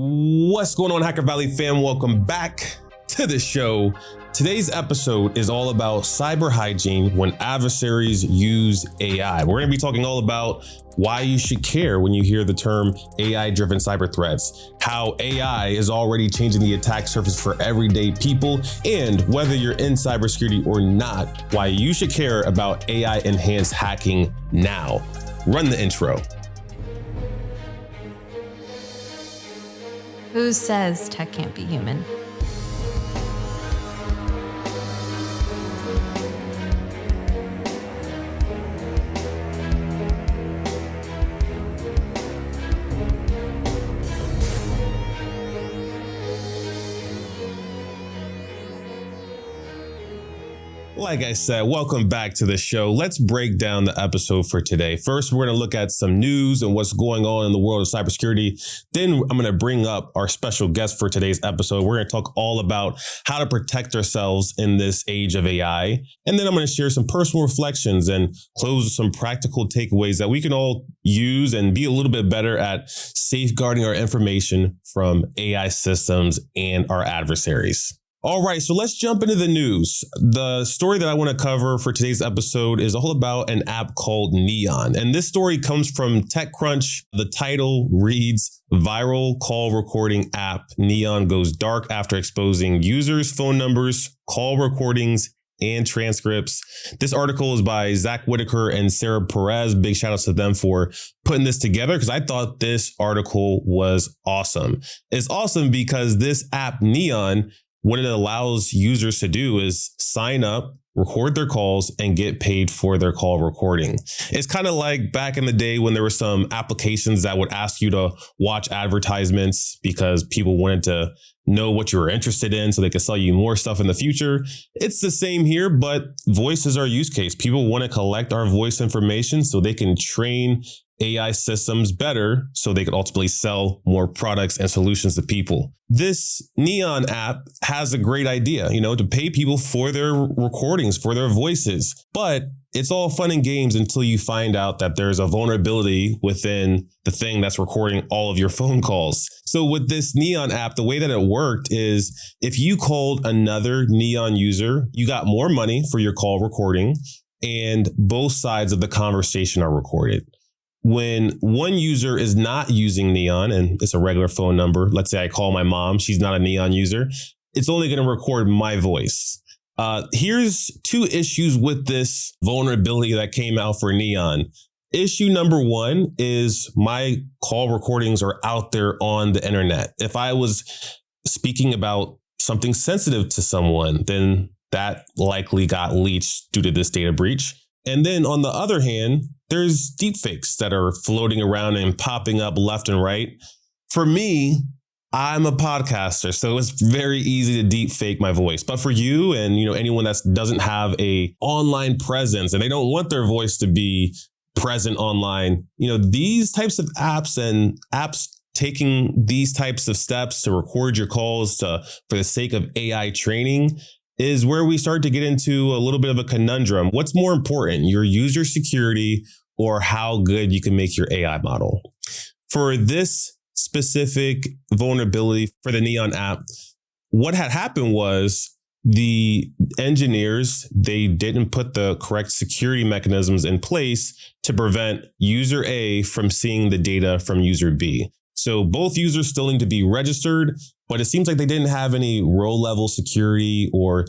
What's going on, Hacker Valley fam? Welcome back to the show. Today's episode is all about cyber hygiene when adversaries use AI. We're going to be talking all about why you should care when you hear the term AI-driven cyber threats, how AI is already changing the attack surface for everyday people, and whether you're in cybersecurity or not, why you should care about AI-enhanced hacking now. Run the intro. Who says tech can't be human? Like I said, welcome back to the show. Let's break down the episode for today. First, we're going to look at some news and what's going on in the world of cybersecurity. Then I'm going to bring up our special guest for today's episode. We're going to talk all about how to protect ourselves in this age of AI. And then I'm going to share some personal reflections and close with some practical takeaways that we can all use and be a little bit better at safeguarding our information from AI systems and our adversaries. All right, so let's jump into the news. The story that I want to cover for today's episode is all about an app called Neon. And this story comes from TechCrunch. The title reads, "Viral Call Recording App Neon Goes Dark After Exposing Users' Phone Numbers, Call Recordings, and Transcripts." This article is by Zach Whitaker and Sarah Perez. Big shout outs to them for putting this together because I thought this article was awesome. It's awesome because this app Neon, what it allows users to do is sign up, record their calls, and get paid for their call recording. It's kind of like back in the day when there were some applications that would ask you to watch advertisements because people wanted to know what you were interested in so they could sell you more stuff in the future. It's the same here, but voice is our use case. People want to collect our voice information so they can train AI systems better so they could ultimately sell more products and solutions to people. This Neon app has a great idea, to pay people for their recordings, for their voices. But it's all fun and games until you find out that there's a vulnerability within the thing that's recording all of your phone calls. So with this Neon app, the way that it worked is if you called another Neon user, you got more money for your call recording, and both sides of the conversation are recorded. When one user is not using Neon and it's a regular phone number, let's say I call my mom, she's not a Neon user, it's only going to record my voice. Here's two issues with this vulnerability that came out for Neon. Issue number one is my call recordings are out there on the internet. If I was speaking about something sensitive to someone, then that likely got leaked due to this data breach. And then on the other hand, there's deepfakes that are floating around and popping up left and right. For me, I'm a podcaster, so it's very easy to deepfake my voice. But for you and anyone that doesn't have a online presence and they don't want their voice to be present online, these types of apps and apps taking these types of steps to record your calls for the sake of AI training is where we start to get into a little bit of a conundrum. What's more important, your user security or how good you can make your AI model? For this specific vulnerability for the Neon app, what had happened was the engineers, they didn't put the correct security mechanisms in place to prevent user A from seeing the data from user B. So both users still need to be registered, but it seems like they didn't have any row-level security or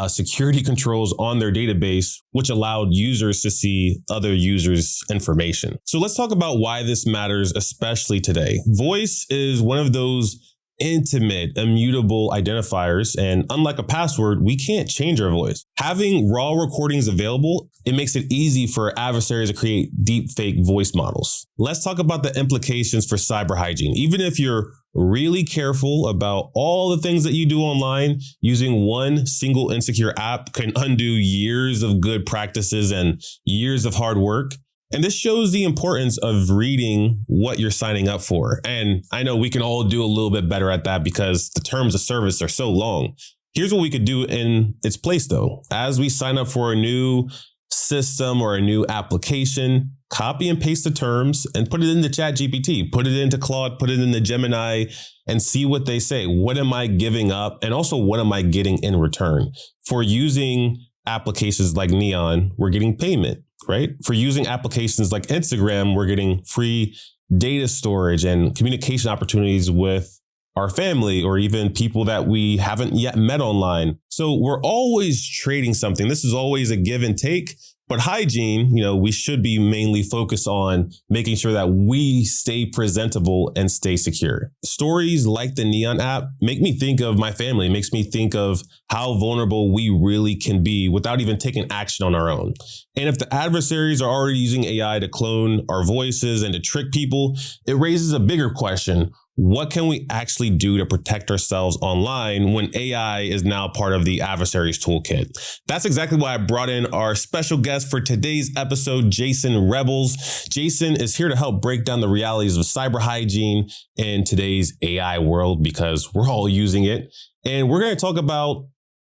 security controls on their database, which allowed users to see other users' information. So let's talk about why this matters, especially today. Voice is one of those intimate, immutable identifiers. And unlike a password, we can't change our voice. Having raw recordings available, it makes it easy for adversaries to create deepfake voice models. Let's talk about the implications for cyber hygiene. Even if you're really careful about all the things that you do online, using one single insecure app can undo years of good practices and years of hard work. And this shows the importance of reading what you're signing up for. And I know we can all do a little bit better at that because the terms of service are so long. Here's what we could do in its place though. As we sign up for a new system or a new application, copy and paste the terms and put it into ChatGPT, put it into Claude, put it into Gemini, and see what they say. What am I giving up? And also, what am I getting in return? For using applications like Neon, we're getting payment, right? For using applications like Instagram, we're getting free data storage and communication opportunities with our family or even people that we haven't yet met online. So we're always trading something. This is always a give and take. But hygiene, we should be mainly focused on making sure that we stay presentable and stay secure. Stories like the Neon app make me think of my family. It makes me think of how vulnerable we really can be without even taking action on our own. And if the adversaries are already using AI to clone our voices and to trick people, it raises a bigger question. What can we actually do to protect ourselves online when AI is now part of the adversary's toolkit? That's exactly why I brought in our special guest for today's episode, Jason Rebholz. Jason is here to help break down the realities of cyber hygiene in today's AI world because we're all using it. And we're going to talk about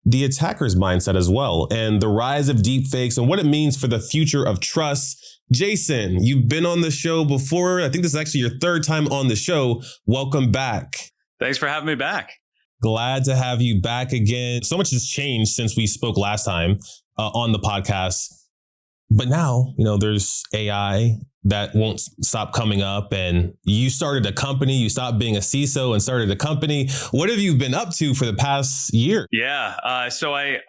the attacker's mindset as well and the rise of deepfakes and what it means for the future of trust. Jason, you've been on the show before. I think this is actually your third time on the show. Welcome back. Thanks for having me back. Glad to have you back again. So much has changed since we spoke last time on the podcast. But now, there's AI that won't stop coming up. And you started a company, you stopped being a CISO and started a company. What have you been up to for the past year? Yeah, so I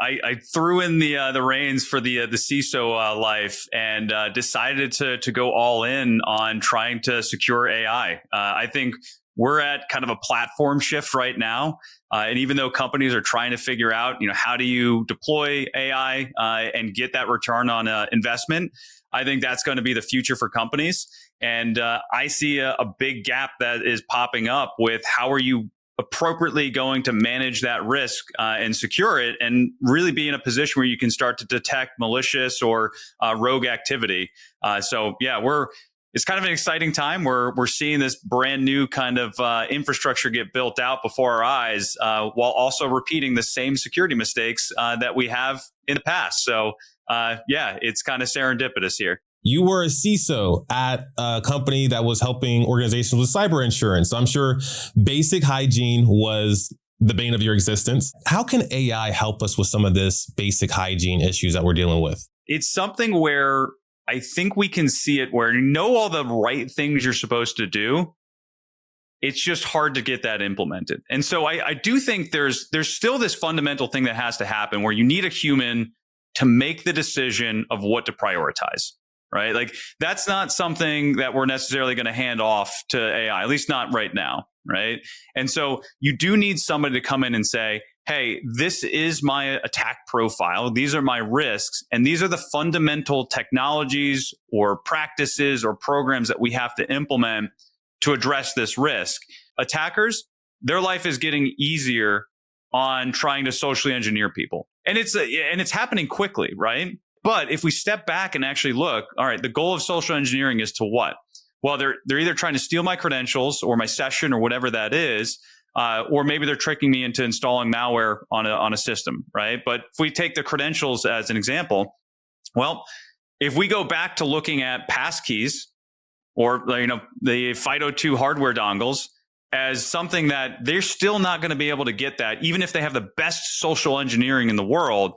threw in the reins for the CISO life and decided to go all in on trying to secure AI. I think we're at kind of a platform shift right now. And even though companies are trying to figure out, how do you deploy AI and get that return on investment, I think that's going to be the future for companies. And I see a big gap that is popping up with how are you appropriately going to manage that risk and secure it and really be in a position where you can start to detect malicious or rogue activity. It's kind of an exciting time. We're seeing this brand new kind of infrastructure get built out before our eyes, while also repeating the same security mistakes that we have in the past. So, it's kind of serendipitous here. You were a CISO at a company that was helping organizations with cyber insurance. So I'm sure basic hygiene was the bane of your existence. How can AI help us with some of this basic hygiene issues that we're dealing with? It's something where I think we can see it where you know all the right things you're supposed to do. It's just hard to get that implemented. And so I do think there's still this fundamental thing that has to happen where you need a human to make the decision of what to prioritize, right? Like that's not something that we're necessarily going to hand off to AI, at least not right now, right? And so you do need somebody to come in and say, hey, this is my attack profile. These are my risks. And these are the fundamental technologies or practices or programs that we have to implement to address this risk. Attackers, their life is getting easier on trying to socially engineer people. And it's happening quickly, right? But if we step back and actually look, all right, the goal of social engineering is to what? Well, they're either trying to steal my credentials or my session or whatever that is, or maybe they're tricking me into installing malware on a system, right? But if we take the credentials as an example, well, if we go back to looking at passkeys or the FIDO2 hardware dongles as something that they're still not going to be able to get that, even if they have the best social engineering in the world.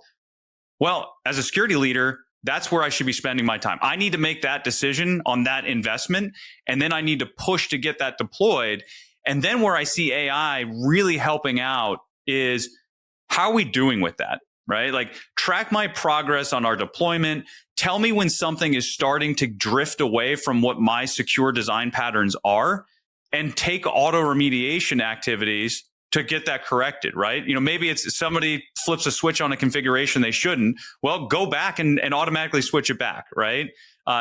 Well, as a security leader, that's where I should be spending my time. I need to make that decision on that investment, and then I need to push to get that deployed. And then where I see AI really helping out is how are we doing with that, right? Like track my progress on our deployment. Tell me when something is starting to drift away from what my secure design patterns are and take auto remediation activities to get that corrected, right? Maybe it's somebody flips a switch on a configuration they shouldn't. Well, go back and automatically switch it back, right?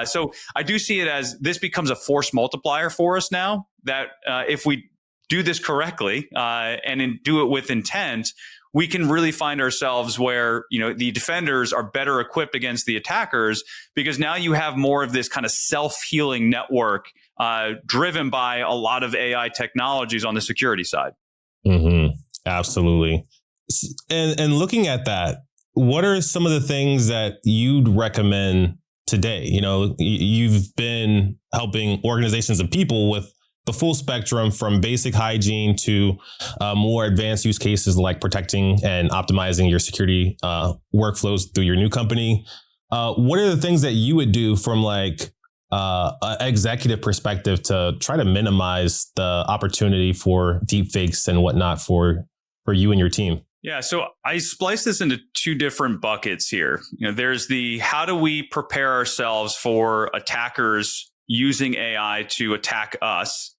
So I do see it as this becomes a force multiplier for us now that if we do this correctly and do it with intent, we can really find ourselves where, the defenders are better equipped against the attackers because now you have more of this kind of self-healing network driven by a lot of AI technologies on the security side. Mm-hmm. Absolutely. And looking at that, what are some of the things that you'd recommend today? You know, you've been helping organizations and people with the full spectrum from basic hygiene to more advanced use cases like protecting and optimizing your security workflows through your new company. What are the things that you would do from like an executive perspective to try to minimize the opportunity for deepfakes and whatnot for you and your team? Yeah, so I splice this into two different buckets here. You know, there's the how do we prepare ourselves for attackers using AI to attack us?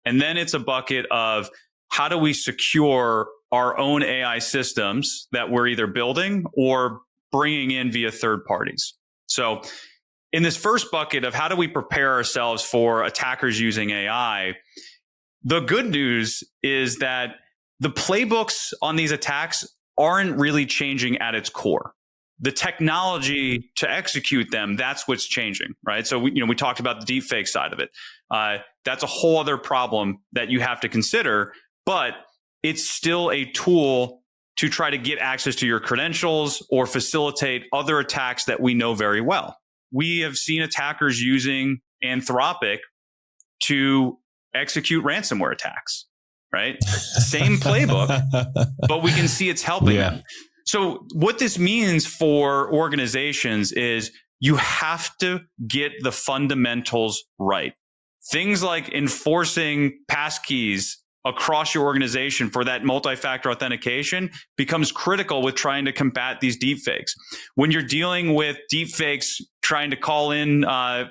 And then it's a bucket of how do we secure our own AI systems that we're either building or bringing in via third parties. So in this first bucket of how do we prepare ourselves for attackers using AI, the good news is that the playbooks on these attacks aren't really changing at its core. The technology to execute them, that's what's changing, right? So we talked about the deepfake side of it. That's a whole other problem that you have to consider, but it's still a tool to try to get access to your credentials or facilitate other attacks that we know very well. We have seen attackers using Anthropic to execute ransomware attacks, right? Same playbook, but we can see it's helping them. So what this means for organizations is you have to get the fundamentals right. Things like enforcing passkeys across your organization for that multi-factor authentication becomes critical with trying to combat these deepfakes. When you're dealing with deepfakes trying to call in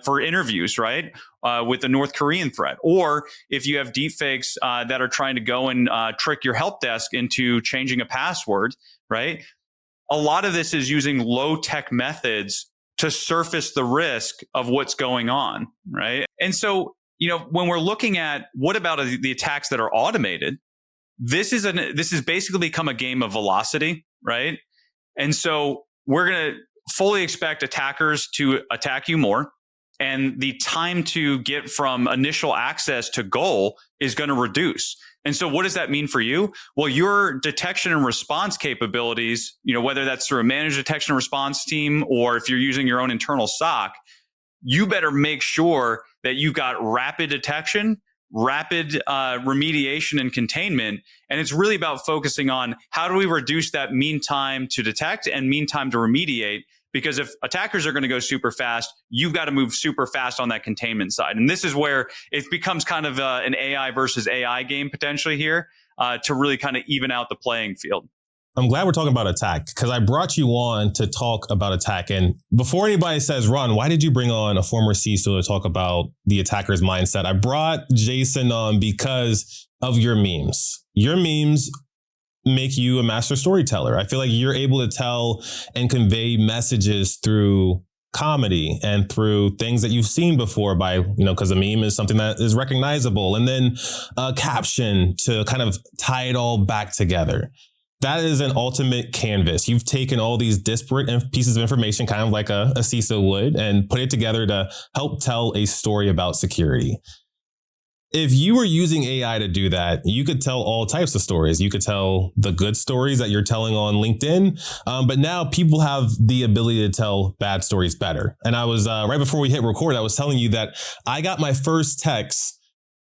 for interviews, right, with the North Korean threat, or if you have deepfakes that are trying to go and trick your help desk into changing a password, right? A lot of this is using low-tech methods to surface the risk of what's going on, right? And so, when we're looking at what about the attacks that are automated, this is basically become a game of velocity, right? And so we're going to fully expect attackers to attack you more, and the time to get from initial access to goal is going to reduce. And so what does that mean for you? Well, your detection and response capabilities, whether that's through a managed detection and response team or if you're using your own internal SOC, you better make sure that you got rapid detection, rapid remediation and containment. And it's really about focusing on how do we reduce that mean time to detect and mean time to remediate. Because if attackers are going to go super fast, you've got to move super fast on that containment side. And this is where it becomes kind of an AI versus AI game potentially here to really kind of even out the playing field. I'm glad we're talking about attack because I brought you on to talk about attack. And before anybody says, Ron, why did you bring on a former CISO to talk about the attacker's mindset? I brought Jason on because of your memes. Your memes make you a master storyteller. I feel like you're able to tell and convey messages through comedy and through things that you've seen before by, because a meme is something that is recognizable, and then a caption to kind of tie it all back together. That is an ultimate canvas. You've taken all these disparate pieces of information, kind of like a CISO would, and put it together to help tell a story about security. If you were using AI to do that, you could tell all types of stories. You could tell the good stories that you're telling on LinkedIn. But now people have the ability to tell bad stories better. And I was right before we hit record, I was telling you that I got my first text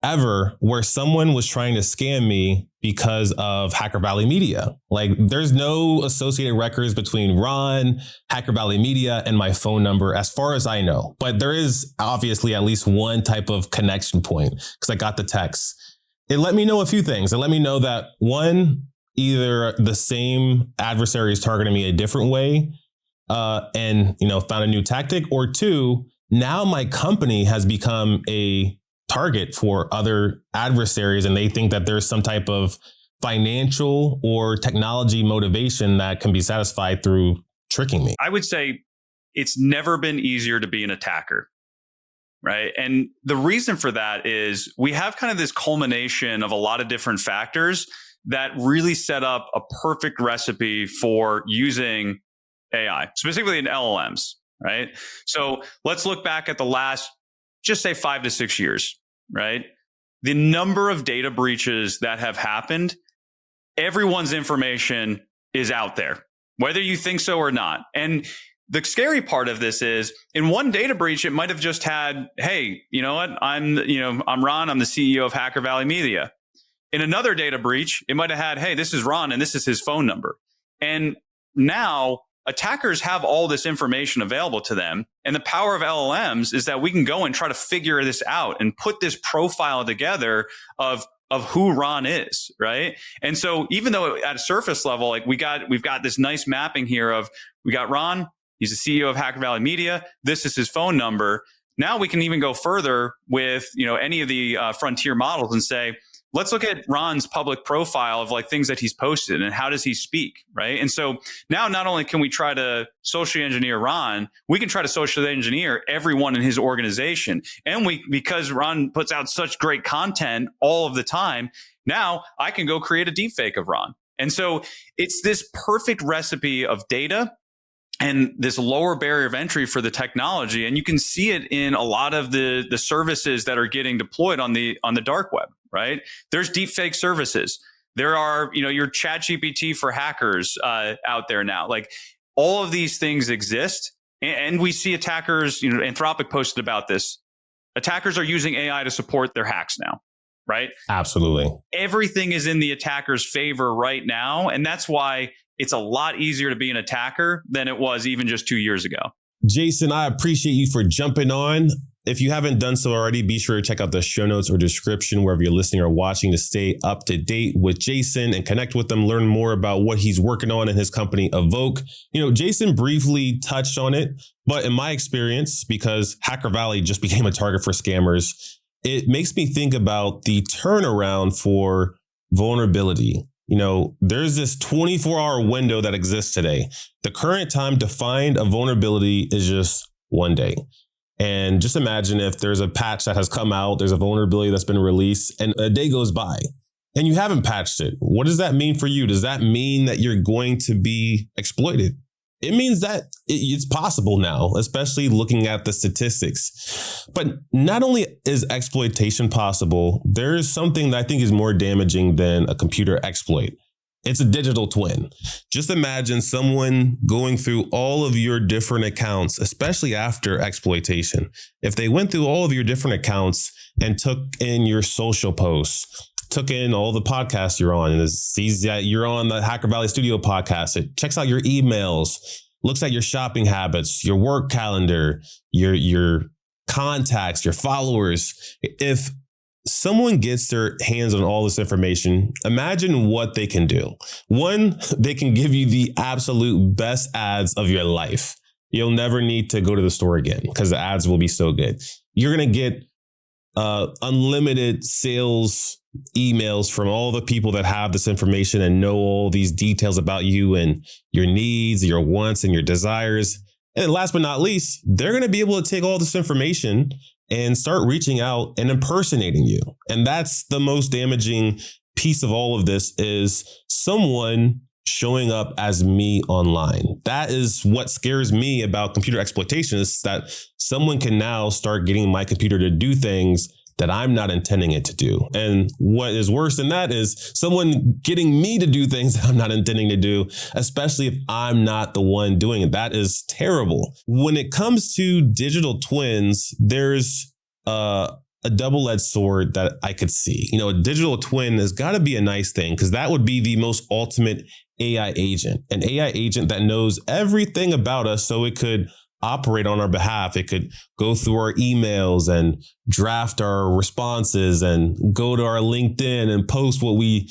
ever where someone was trying to scam me because of Hacker Valley Media. Like, there's no associated records between Ron, Hacker Valley Media, and my phone number as far as I know. But there is obviously at least one type of connection point because I got the text. It let me know a few things. It let me know that one, either the same adversary is targeting me a different way and found a new tactic, or two, now my company has become a target for other adversaries and they think that there's some type of financial or technology motivation that can be satisfied through tricking me. I would say it's never been easier to be an attacker, right? And the reason for that is we have kind of this culmination of a lot of different factors that really set up a perfect recipe for using AI, specifically in LLMs, right? So let's look back at the last, just say 5 to 6 years, right? The number of data breaches that have happened, everyone's information is out there, whether you think so or not. And the scary part of this is in one data breach, it might have just had, hey, you know what? I'm Ron. I'm the CEO of Hacker Valley Media. In another data breach, it might have had, hey, this is Ron and this is his phone number. And now attackers have all this information available to them. And the power of LLMs is that we can go and try to figure this out and put this profile together of who Ron is, right? And so even though at a surface level, like we've got this nice mapping here of, we got Ron, he's the CEO of Hacker Valley Media, this is his phone number. Now we can even go further with, any of the frontier models and say, let's look at Ron's public profile of like things that he's posted and how does he speak, right? And so now not only can we try to socially engineer Ron, we can try to socially engineer everyone in his organization. And because Ron puts out such great content all of the time, now I can go create a deepfake of Ron. And so it's this perfect recipe of data and this lower barrier of entry for the technology. And you can see it in a lot of the services that are getting deployed on the dark web, right? There's deepfake services. There are, your ChatGPT for hackers out there now. Like all of these things exist. And we see attackers, Anthropic posted about this. Attackers are using AI to support their hacks now, right? Absolutely. Everything is in the attacker's favor right now. And that's why it's a lot easier to be an attacker than it was even just 2 years ago. Jason, I appreciate you for jumping on. If you haven't done so already, be sure to check out the show notes or description wherever you're listening or watching to stay up to date with Jason and connect with him, learn more about what he's working on in his company, Evoke. Jason briefly touched on it, but in my experience, because Hacker Valley just became a target for scammers, it makes me think about the turnaround for vulnerability. There's this 24-hour window that exists today. The current time to find a vulnerability is just 1 day. And just imagine if there's a patch that has come out, there's a vulnerability that's been released, and a day goes by and you haven't patched it. What does that mean for you? Does that mean that you're going to be exploited? It means that it's possible now, especially looking at the statistics. But not only is exploitation possible, there is something that I think is more damaging than a computer exploit. It's a digital twin. Just imagine someone going through all of your different accounts, especially after exploitation. If they went through all of your different accounts and took in your social posts, took in all the podcasts you're on, and it sees that you're on the Hacker Valley Studio podcast. It checks out your emails, looks at your shopping habits, your work calendar, your contacts, your followers. If someone gets their hands on all this information, imagine what they can do. One, they can give you the absolute best ads of your life. You'll never need to go to the store again because the ads will be so good. You're going to get unlimited sales emails from all the people that have this information and know all these details about you and your needs, your wants, and your desires. And last but not least, they're going to be able to take all this information and start reaching out and impersonating you. And that's the most damaging piece of all of this, is someone showing up as me online. That is what scares me about computer exploitation, is that someone can now start getting my computer to do things that I'm not intending it to do. And what is worse than that is someone getting me to do things that I'm not intending to do, especially if I'm not the one doing it. That is terrible. When it comes to digital twins, there's a double-edged sword that I could see. A digital twin has got to be a nice thing, because that would be the most ultimate AI agent, an AI agent that knows everything about us, so it could operate on our behalf. It could go through our emails and draft our responses and go to our LinkedIn and post what we,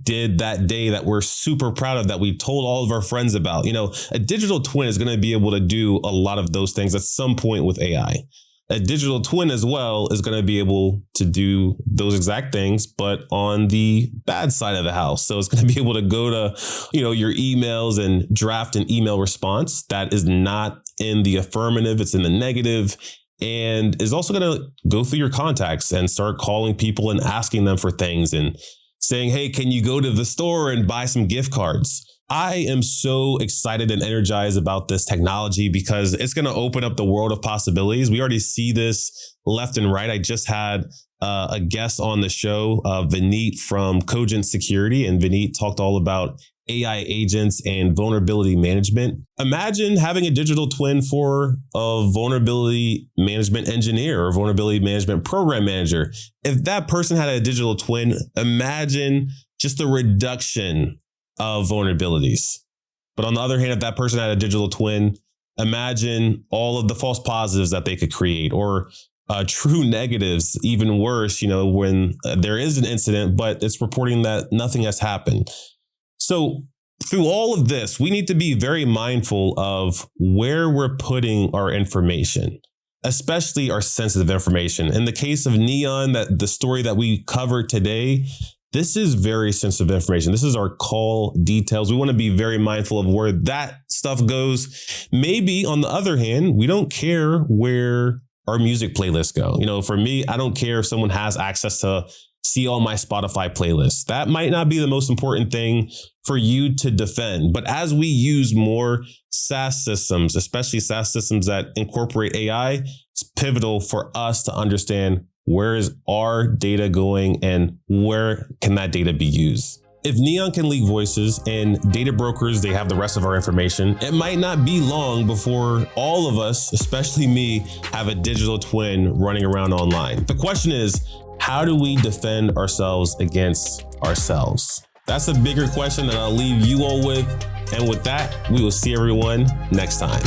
did that day that we're super proud of, that we told all of our friends about. A digital twin is going to be able to do a lot of those things at some point with AI. A digital twin as well is going to be able to do those exact things, but on the bad side of the house. So it's going to be able to go to, your emails and draft an email response that is not in the affirmative, it's in the negative, and is also going to go through your contacts and start calling people and asking them for things and saying, hey, can you go to the store and buy some gift cards? I am so excited and energized about this technology because it's going to open up the world of possibilities. We already see this left and right. I just had a guest on the show, Vineet from Cogent Security, and Vineet talked all about AI agents and vulnerability management. Imagine having a digital twin for a vulnerability management engineer or vulnerability management program manager. If that person had a digital twin, imagine just the reduction of vulnerabilities. But on the other hand, if that person had a digital twin, imagine all of the false positives that they could create, or true negatives, even worse, when there is an incident, but it's reporting that nothing has happened. So through all of this, we need to be very mindful of where we're putting our information, especially our sensitive information. In the case of Neon, that the story that we covered today, this is very sensitive information. This is our call details. We want to be very mindful of where that stuff goes. Maybe on the other hand, we don't care where our music playlists go. For me, I don't care if someone has access to see all my Spotify playlists. That might not be the most important thing for you to defend. But as we use more SaaS systems, especially SaaS systems that incorporate AI, it's pivotal for us to understand where is our data going and where can that data be used. If Neon can leak voices and data brokers, they have the rest of our information, it might not be long before all of us, especially me, have a digital twin running around online. The question is, how do we defend ourselves against ourselves? That's a bigger question that I'll leave you all with. And with that, we will see everyone next time.